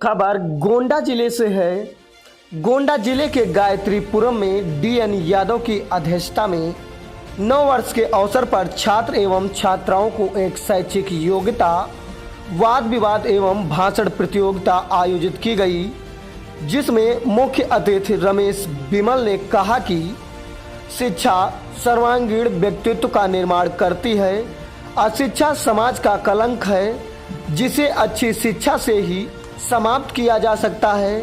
खबर गोंडा जिले से है। गोंडा जिले के गायत्रीपुरम में डीएन यादव की अध्यक्षता में 9 वर्ष के अवसर पर छात्र एवं छात्राओं को एक शैक्षिक योग्यता, वाद विवाद एवं भाषण प्रतियोगिता आयोजित की गई, जिसमें मुख्य अतिथि रमेश बिमल ने कहा कि शिक्षा सर्वांगीण व्यक्तित्व का निर्माण करती है। अशिक्षा समाज का कलंक है, जिसे अच्छी शिक्षा से ही समाप्त किया जा सकता है।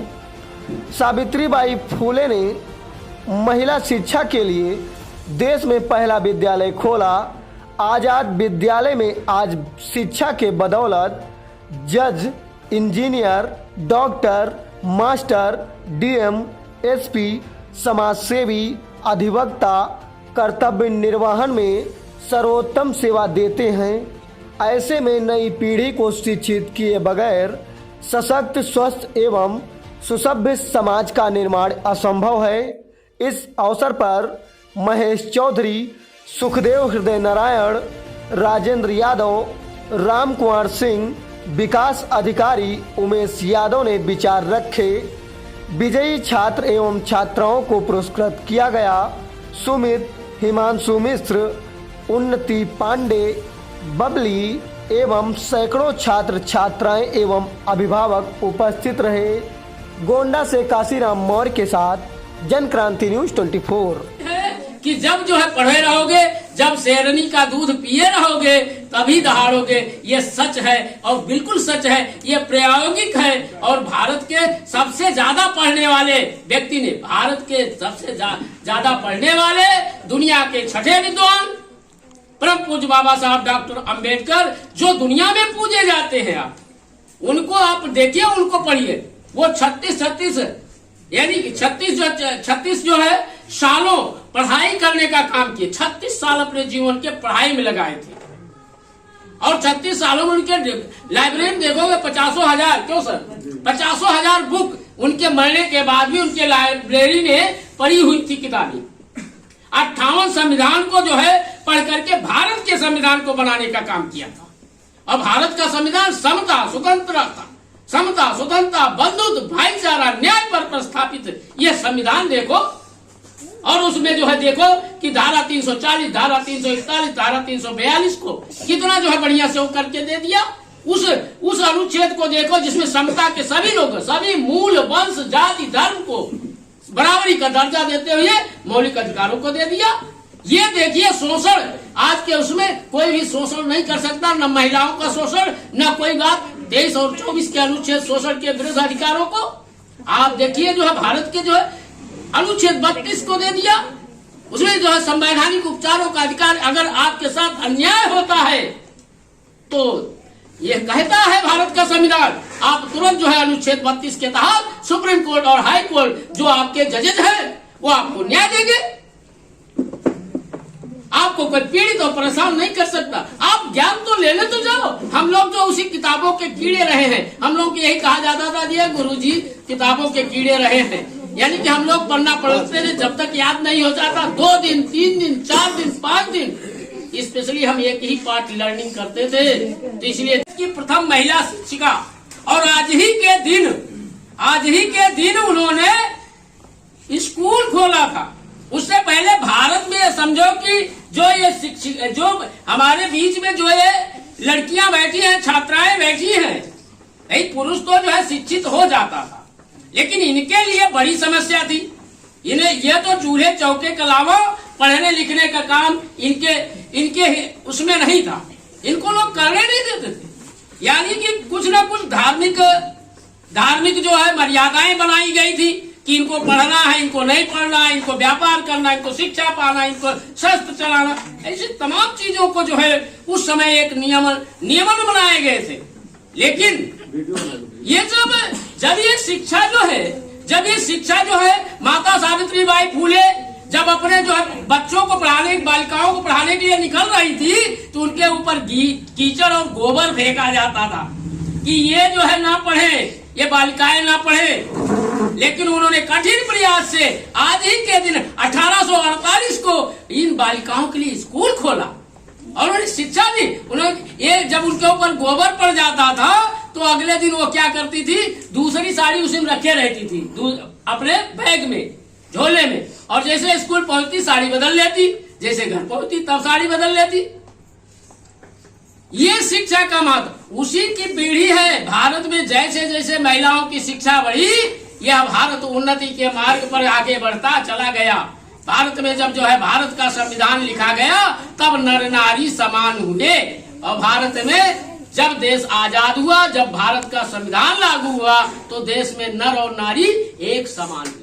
सावित्रीबाई फुले ने महिला शिक्षा के लिए देश में पहला विद्यालय खोला। आजाद विद्यालय में आज शिक्षा के बदौलत जज, engineer, doctor, master, DM, SP, समाजसेवी, अधिवक्ता कर्तव्य निर्वहन में सर्वोत्तम सेवा देते हैं। ऐसे में नई पीढ़ी को शिक्षित किए बगैर सशक्त, स्वस्थ एवं सुसभ्य समाज का निर्माण असंभव है। इस अवसर पर महेश चौधरी, सुखदेव हृदय नारायण, राजेंद्र यादव, राम कुमार सिंह, विकास अधिकारी उमेश यादव ने विचार रखे। विजयी छात्र एवं छात्राओं को पुरस्कृत किया गया। सुमित, हिमांशु मिश्र, उन्नति पांडे, बबली एवं सैकड़ों छात्र छात्राएं एवं अभिभावक उपस्थित रहे। गोंडा से काशीराम मौर्य के साथ जनक्रांति न्यूज 24। कि जब जो है पढ़े रहोगे, जब शेरनी का दूध पिए रहोगे, तभी दहाड़ोगे। ये सच है और बिल्कुल सच है, ये प्रायोगिक है। और भारत के सबसे ज्यादा पढ़ने वाले व्यक्ति ने, भारत के सबसे ज्यादा पढ़ने वाले दुनिया के छठे विद्वान परम पूज्य बाबा साहब डॉक्टर अंबेडकर, जो दुनिया में पूजे जाते हैं, आप उनको आप देखिए, उनको पढ़िए। वो 36 यानी कि 36 जो है सालों पढ़ाई करने का काम किए। 36 साल अपने जीवन के पढ़ाई में लगाए थे। और 36 सालों में उनके लाइब्रेरी देखोगे 50,000, क्यों सर, 50,000 बुक उनके मरने के बाद भी उनके लाइब्रेरी में पढ़ी हुई थी किताबें। 58 संविधान को जो है पढ़ करके भारत के संविधान को बनाने का काम किया था। और भारत का संविधान समता, स्वतंत्रता, समता, स्वतंत्रता, बंधुत्व, भाईचारा, न्याय पर प्रस्थापित ये संविधान देखो। और उसमें जो है देखो कि धारा 340, धारा 341, धारा 342 को कितना जो है बढ़िया से वो करके दे दिया। उस अनुच्छेद को देखो जिसमें समता के सभी लोग, सभी मूल, वंश, जाति, धर्म को बराबरी का दर्जा देते हुए मौलिक अधिकारों को दे दिया। ये देखिए शोषण, आज के उसमें कोई भी शोषण नहीं कर सकता, न महिलाओं का शोषण, न कोई बात। 23 और 24 के अनुच्छेद शोषण के विरुद्ध अधिकारों को आप देखिए, जो है भारत के जो है अनुच्छेद 32 को दे दिया। उसमें जो है संवैधानिक उपचारों का अधिकार, अगर आपके साथ अन्याय होता है तो ये कहता है भारत का संविधान, आप तुरंत जो है अनुच्छेद 32 के तहत सुप्रीम कोर्ट और हाई कोर्ट जो आपके जजेज हैं वो आपको न्याय देंगे। आपको कोई पीड़ित और परेशान नहीं कर सकता। आप ज्ञान तो लेने तो जाओ। हम लोग जो उसी किताबों के कीड़े रहे हैं, हम लोग को यही कहा जाता था, ये गुरुजी किताबों के कीड़े रहे हैं। यानी कि हम लोग पढ़ना पढ़ते थे, जब तक याद नहीं हो जाता 2 दिन, 3 दिन, 4 दिन, 5 दिन, स्पेशली हम एक ही पार्ट लर्निंग करते थे। तो इसलिए की प्रथम महिला शिक्षिका, और आज ही के दिन उन्होंने स्कूल खोला था। उससे पहले भारत में समझो कि जो ये शिक्षिका, जो हमारे बीच में जो ये लड़कियां बैठी हैं, छात्राएं बैठी हैं, यही पुरुष तो जो है शिक्षित हो जाता था, लेकिन इनके लिए बड़ी समस्या थी। इन्हें ये तो चूल्हे चौके के अलावा पढ़ने लिखने का काम इनके उसमें नहीं था। इनको लोग करने नहीं देते थे। यानी कि कुछ न कुछ धार्मिक जो है मर्यादाएं बनाई गई थी कि इनको पढ़ना है, इनको नहीं पढ़ना है, इनको व्यापार करना है, इनको शिक्षा पाना, इनको शस्त्र चलाना, ऐसी तमाम चीजों को जो है उस समय एक नियमन बनाए गए थे। लेकिन ये जब ये शिक्षा जो है माता सावित्रीबाई फुले जब अपने जो है बच्चों को पढ़ाने, बालिकाओं को पढ़ाने के लिए निकल रही थी, तो उनके ऊपर कीचड़ और गोबर फेंका जाता था कि ये जो है ना पढ़े, ये बालिकाएं ना पढ़े। लेकिन उन्होंने कठिन प्रयास से आज ही के दिन 1848 को इन बालिकाओं के लिए स्कूल खोला और उन्होंने शिक्षा दी। उन्होंने ये जब उनके ऊपर गोबर पड़ जाता था तो अगले दिन वो क्या करती थी, दूसरी साड़ी उसी में रखे रहती थी अपने बैग में, झोले में, और जैसे स्कूल पहुंचती साड़ी बदल लेती, जैसे घर पहुंचती तब साड़ी बदल लेती। ये शिक्षा का महत्व उसी की पीढ़ी है। भारत में जैसे जैसे महिलाओं की शिक्षा बढ़ी, यह भारत उन्नति के मार्ग पर आगे बढ़ता चला गया। भारत में जब जो है भारत का संविधान लिखा गया, तब नर नारी समान हुए, और भारत में जब देश आजाद हुआ, जब भारत का संविधान लागू हुआ, तो देश में नर और नारी एक समान हुए।